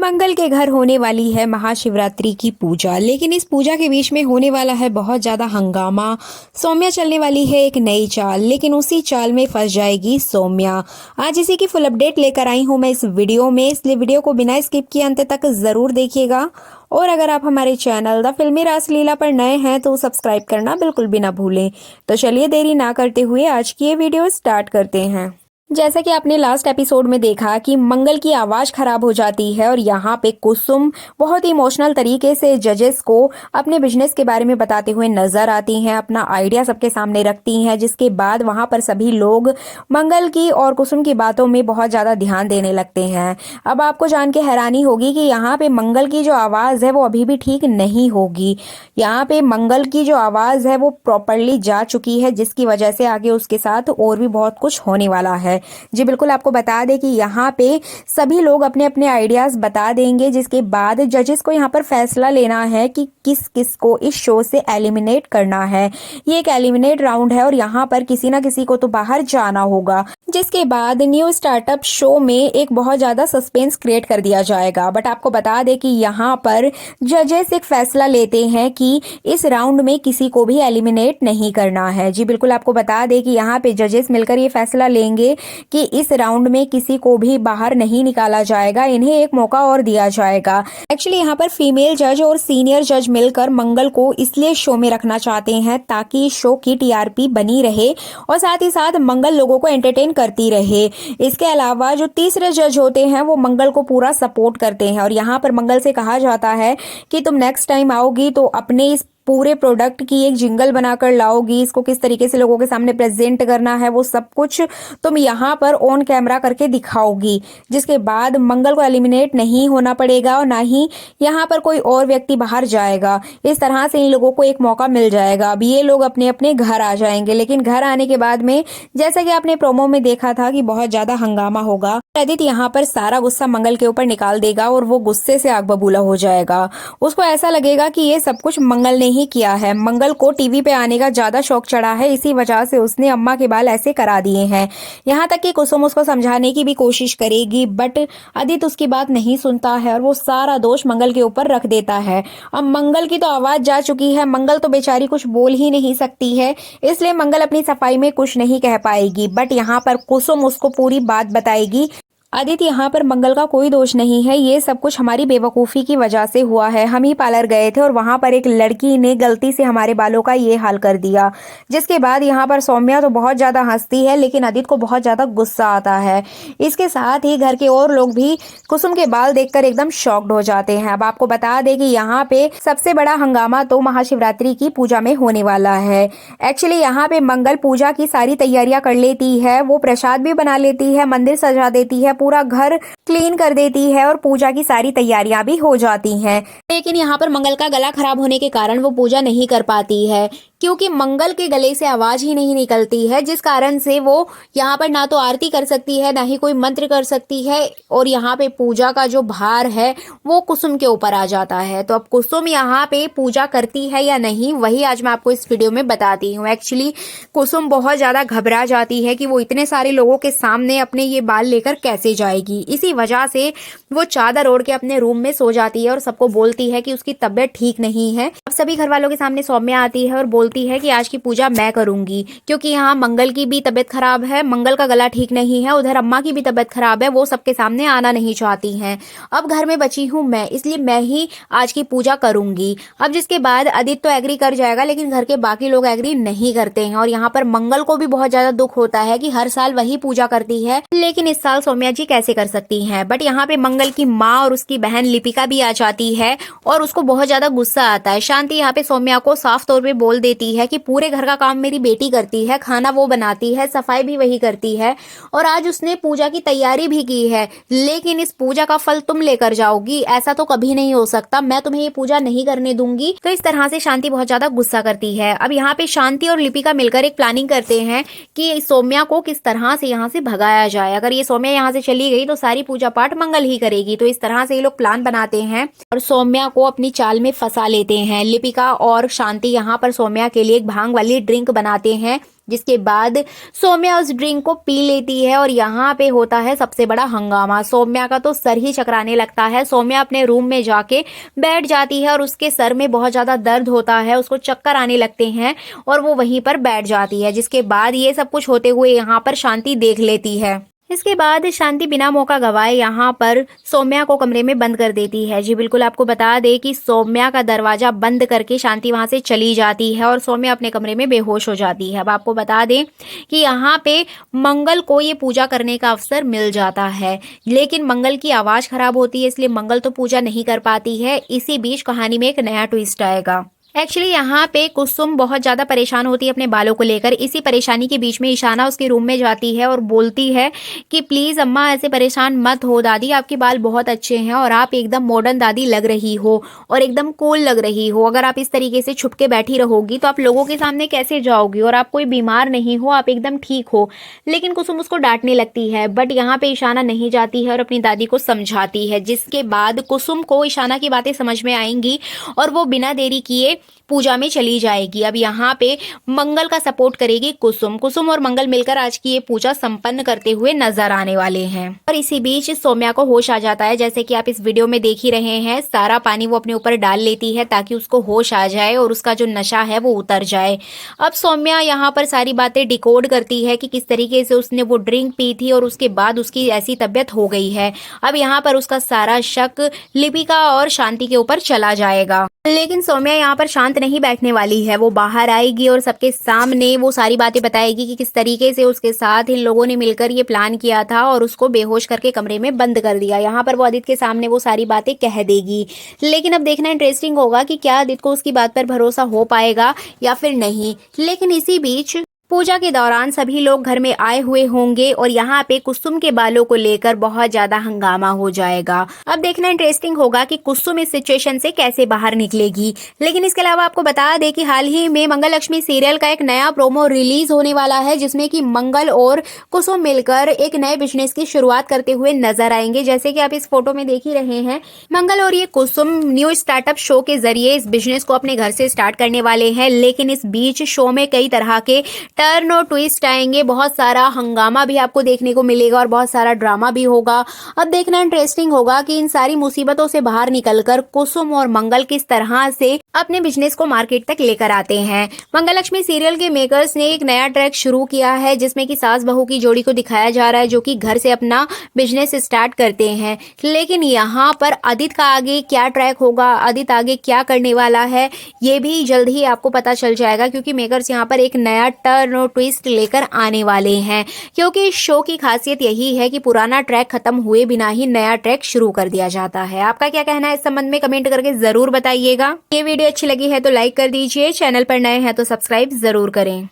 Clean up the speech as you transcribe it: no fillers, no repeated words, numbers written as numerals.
मंगल के घर होने वाली है महाशिवरात्रि की पूजा। लेकिन इस पूजा के बीच में होने वाला है बहुत ज़्यादा हंगामा। सौम्या चलने वाली है एक नई चाल, लेकिन उसी चाल में फंस जाएगी सौम्या। आज इसी की फुल अपडेट लेकर आई हूँ मैं इस वीडियो में, इसलिए वीडियो को बिना स्किप किए अंत तक ज़रूर देखिएगा। और अगर आप हमारे चैनल द फिल्मी रासलीला पर नए हैं तो सब्सक्राइब करना बिल्कुल भी ना भूलें। तो चलिए देरी ना करते हुए आज की ये वीडियो स्टार्ट करते हैं। जैसा कि आपने लास्ट एपिसोड में देखा कि मंगल की आवाज खराब हो जाती है और यहाँ पे कुसुम बहुत ही इमोशनल तरीके से जजेस को अपने बिजनेस के बारे में बताते हुए नजर आती हैं, अपना आइडिया सबके सामने रखती हैं, जिसके बाद वहां पर सभी लोग मंगल की और कुसुम की बातों में बहुत ज्यादा ध्यान देने लगते हैं। अब आपको जान के हैरानी होगी कि यहाँ पे मंगल की जो आवाज है वो अभी भी ठीक नहीं होगी। यहाँ पे मंगल की जो आवाज है वो प्रॉपरली जा चुकी है, जिसकी वजह से आगे उसके साथ और भी बहुत कुछ होने वाला है। जी बिल्कुल, आपको बता दें कि यहाँ पे सभी लोग अपने अपने आइडियाज बता देंगे, जिसके बाद जजेस को यहाँ पर फैसला लेना है कि किस किस को इस शो से एलिमिनेट करना है। ये एक एलिमिनेट राउंड है और यहाँ पर किसी ना किसी को तो बाहर जाना होगा, जिसके बाद न्यू स्टार्टअप शो में एक बहुत ज्यादा सस्पेंस क्रिएट कर दिया जाएगा। बट आपको बता दें कि यहाँ पर जजेस एक फैसला लेते हैं कि इस राउंड में किसी को भी एलिमिनेट नहीं करना है। जी बिल्कुल, आपको बता दें कि यहाँ पे जजेस मिलकर ये फैसला लेंगे कि इस राउंड में किसी को भी बाहर नहीं निकाला जाएगा, इन्हें एक मौका और दिया जाएगा। एक्चुअली यहाँ पर फीमेल जज और सीनियर जज मिलकर मंगल को इसलिए शो में रखना चाहते हैं ताकि शो की टीआरपी बनी रहे और साथ ही साथ मंगल लोगों को एंटरटेन करती रहे। इसके अलावा जो तीसरे जज होते हैं वो मंगल को पूरा सपोर्ट करते हैं और यहाँ पर मंगल से कहा जाता है कि तुम नेक्स्ट टाइम आओगी तो अपने इस पूरे प्रोडक्ट की एक जिंगल बनाकर लाओगी, इसको किस तरीके से लोगों के सामने प्रेजेंट करना है वो सब कुछ तुम यहाँ पर ऑन कैमरा करके दिखाओगी, जिसके बाद मंगल को एलिमिनेट नहीं होना पड़ेगा और ना ही यहाँ पर कोई और व्यक्ति बाहर जाएगा। इस तरह से इन लोगों को एक मौका मिल जाएगा। अब ये लोग अपने अपने घर आ जाएंगे, लेकिन घर आने के बाद में जैसा कि आपने प्रोमो में देखा था कि बहुत ज्यादा हंगामा होगा। आदित्य यहाँ पर सारा गुस्सा मंगल के ऊपर निकाल देगा और वो गुस्से से आग बबूला हो जाएगा। उसको ऐसा लगेगा कि ये सब कुछ मंगल ने ही किया है। मंगल को टीवी पे आने का ज्यादा शौक चढ़ा है, इसी वजह से उसने अम्मा के बाल ऐसे करा दिए हैं। यहाँ तक कि कुसुम उसको समझाने की भी कोशिश करेगी, बट आदित्य उसकी बात नहीं सुनता है और वो सारा दोष मंगल के ऊपर रख देता है। अब मंगल की तो आवाज जा चुकी है, मंगल तो बेचारी कुछ बोल ही नहीं सकती है, इसलिए मंगल अपनी सफाई में कुछ नहीं कह पाएगी। बट यहाँ पर कुसुम उसको पूरी बात बताएगी। आदित्य, यहाँ पर मंगल का कोई दोष नहीं है, ये सब कुछ हमारी बेवकूफ़ी की वजह से हुआ है। हम ही पार्लर गए थे और वहां पर एक लड़की ने गलती से हमारे बालों का ये हाल कर दिया। जिसके बाद यहाँ पर सौम्या तो बहुत ज़्यादा हंसती है, लेकिन आदित्य को बहुत ज़्यादा गुस्सा आता है। इसके साथ ही घर के और लोग भी कुसुम के बाल देखकर एकदम शॉक्ड हो जाते हैं। अब आपको बता दें कि यहाँ पे सबसे बड़ा हंगामा तो महाशिवरात्रि की पूजा में होने वाला है। एक्चुअली यहाँ पे मंगल पूजा की सारी तैयारियां कर लेती है, वो प्रसाद भी बना लेती है, मंदिर सजा देती है, पूरा घर क्लीन कर देती है और पूजा की सारी तैयारियां भी हो जाती हैं। लेकिन यहाँ पर मंगल का गला खराब होने के कारण वो पूजा नहीं कर पाती है, क्योंकि मंगल के गले से आवाज ही नहीं निकलती है, जिस कारण से वो यहाँ पर ना तो आरती कर सकती है, ना ही कोई मंत्र कर सकती है और यहाँ पे पूजा का जो भार है वो कुसुम के ऊपर आ जाता है। तो अब कुसुम यहाँ पे पूजा करती है या नहीं, वही आज मैं आपको इस वीडियो में बताती हूँ। एक्चुअली कुसुम बहुत ज्यादा घबरा जाती है कि वो इतने सारे लोगों के सामने अपने ये बाल लेकर कैसे जाएगी। इसी वजह से वो चादर ओढ़ के अपने रूम में सो जाती है और सबको बोलती है कि उसकी तबीयत ठीक नहीं है। अब सभी घर वालों के सामने सौम्या आती है और बोलती है कि आज की पूजा मैं करूंगी, क्योंकि यहाँ मंगल की भी तबीयत खराब है, मंगल का गला ठीक नहीं है, उधर अम्मा की भी तबीयत खराब है, वो सबके सामने आना नहीं चाहती हैं। अब घर में बची हूँ मैं, इसलिए मैं ही आज की पूजा करूंगी। अब जिसके बाद आदित्य तो एग्री कर जाएगा, लेकिन घर के बाकी लोग एग्री नहीं करते हैं और यहाँ पर मंगल को भी बहुत ज्यादा दुख होता है कि हर साल वही पूजा करती है, लेकिन इस साल सौम्या जी कैसे कर सकती हैं। बट यहाँ पे मंगल की माँ और उसकी बहन लिपिका भी आ जाती है और उसको बहुत ज्यादा गुस्सा आता है। शांति यहाँ पे सौम्या को साफ तौर पे बोल देती है कि पूरे घर का काम मेरी बेटी करती है, खाना वो बनाती है, सफाई भी वही करती है और आज उसने पूजा की तैयारी भी की है, लेकिन इस पूजा का फल तुम लेकर जाओगी, ऐसा तो कभी नहीं हो सकता, मैं तुम्हें ये पूजा नहीं करने दूंगी। तो इस तरह से शांति बहुत ज्यादा गुस्सा करती है। अब यहाँ पे शांति और लिपिका मिलकर एक प्लानिंग करते हैं कि सौम्या को किस तरह से यहाँ से भगाया जाए। अगर ये सौम्या यहाँ से चली गई तो सारी पूजा पाठ मंगल ही करेगी। तो इस तरह से ये लोग प्लान बनाते हैं और सौम्या को अपनी चाल में फंसा लेते हैं। लिपिका और शांति यहाँ पर सौम्या के लिए एक भांग वाली ड्रिंक बनाते हैं जिसके बाद सौम्या उस ड्रिंक को पी लेती है और यहाँ पे होता है सबसे बड़ा हंगामा। सौम्या का तो सर ही चकराने लगता है। सौम्या अपने रूम में जाके बैठ जाती है और उसके सर में बहुत ज़्यादा दर्द होता है, उसको चक्कर आने लगते हैं और वो वहीं पर बैठ जाती है। जिसके बाद ये सब कुछ होते हुए यहाँ पर शांति देख लेती है। इसके बाद शांति बिना मौका गवाए यहाँ पर सौम्या को कमरे में बंद कर देती है। जी बिल्कुल, आपको बता दें कि सौम्या का दरवाजा बंद करके शांति वहां से चली जाती है और सौम्या अपने कमरे में बेहोश हो जाती है। अब आपको बता दें कि यहाँ पे मंगल को ये पूजा करने का अवसर मिल जाता है, लेकिन मंगल की आवाज खराब होती है, इसलिए मंगल तो पूजा नहीं कर पाती है। इसी बीच कहानी में एक नया ट्विस्ट आएगा। एक्चुअली यहाँ पे कुसुम बहुत ज़्यादा परेशान होती है अपने बालों को लेकर। इसी परेशानी के बीच में ईशाना उसके रूम में जाती है और बोलती है कि प्लीज़ अम्मा ऐसे परेशान मत हो दादी, आपके बाल बहुत अच्छे हैं और आप एकदम मॉडर्न दादी लग रही हो और एकदम कूल लग रही हो। अगर आप इस तरीके से छुप के बैठी रहोगी तो आप लोगों के सामने कैसे जाओगी, और आप कोई बीमार नहीं हो, आप एकदम ठीक हो। लेकिन कुसुम उसको डांटने लगती है, बट यहाँ पे ईशाना नहीं जाती है और अपनी दादी को समझाती है। जिसके बाद कुसुम को ईशाना की बातें समझ में आएंगी और वो बिना देरी किए पूजा में चली जाएगी। अब यहाँ पे मंगल का सपोर्ट करेगी कुसुम। कुसुम और मंगल मिलकर आज की ये पूजा संपन्न करते हुए नजर आने वाले हैं। और इसी बीच सौम्या को होश आ जाता है, जैसे कि आप इस वीडियो में देख ही रहे हैं। सारा पानी वो अपने ऊपर डाल लेती है ताकि उसको होश आ जाए और उसका जो नशा है वो उतर जाए। अब सौम्या यहाँ पर सारी बातें डिकोड करती है कि किस तरीके से उसने वो ड्रिंक पी थी और उसके बाद उसकी ऐसी तबीयत हो गई है। अब यहाँ पर उसका सारा शक लिपिका और शांति के ऊपर चला जाएगा। लेकिन सौम्या यहाँ पर शांत नहीं बैठने वाली है। वो बाहर आएगी और सबके सामने वो सारी बातें बताएगी कि किस तरीके से उसके साथ इन लोगों ने मिलकर ये प्लान किया था और उसको बेहोश करके कमरे में बंद कर दिया। यहाँ पर वो आदित्य के सामने वो सारी बातें कह देगी। लेकिन अब देखना इंटरेस्टिंग होगा कि क्या आदित्य को उसकी बात पर भरोसा हो पाएगा या फिर नहीं। लेकिन इसी बीच पूजा के दौरान सभी लोग घर में आए हुए होंगे और यहाँ पे कुसुम के बालों को लेकर बहुत ज्यादा हंगामा हो जाएगा। अब देखना इंटरेस्टिंग होगा कि कुसुम इस सिचुएशन से कैसे बाहर निकलेगी। लेकिन इसके अलावा आपको बता दें कि हाल ही में मंगल लक्ष्मी सीरियल का एक नया प्रोमो रिलीज होने वाला है, जिसमें कि मंगल और कुसुम मिलकर एक नए बिजनेस की शुरुआत करते हुए नजर आएंगे। जैसे कि आप इस फोटो में देख ही रहे हैं, मंगल और ये कुसुम न्यू स्टार्टअप शो के जरिए इस बिजनेस को अपने घर से स्टार्ट करने वाले हैं। लेकिन इस बीच शो में कई तरह के टर्न और ट्विस्ट आएंगे, बहुत सारा हंगामा भी आपको देखने को मिलेगा और बहुत सारा ड्रामा भी होगा। अब देखना इंटरेस्टिंग होगा कि इन सारी मुसीबतों से बाहर निकलकर कुसुम और मंगल किस तरह से अपने बिजनेस को मार्केट तक लेकर आते हैं। मंगल लक्ष्मी सीरियल के मेकर्स ने एक नया ट्रैक शुरू किया है, जिसमें कि सास बहू की जोड़ी को दिखाया जा रहा है जो कि घर से अपना बिजनेस स्टार्ट करते हैं। लेकिन यहाँ पर आदित्य का आगे क्या ट्रैक होगा, आदित्य आगे क्या करने वाला है, ये भी जल्द ही आपको पता चल जाएगा, क्योंकि मेकर्स यहाँ पर एक नया टर्न और ट्विस्ट लेकर आने वाले हैं। क्योंकि इस शो की खासियत यही है कि पुराना ट्रैक खत्म हुए बिना ही नया ट्रैक शुरू कर दिया जाता है। आपका क्या कहना है इस संबंध में कमेंट करके जरूर बताइएगा। ये वीडियो अच्छी लगी है तो लाइक कर दीजिए, चैनल पर नए हैं तो सब्सक्राइब जरूर करें।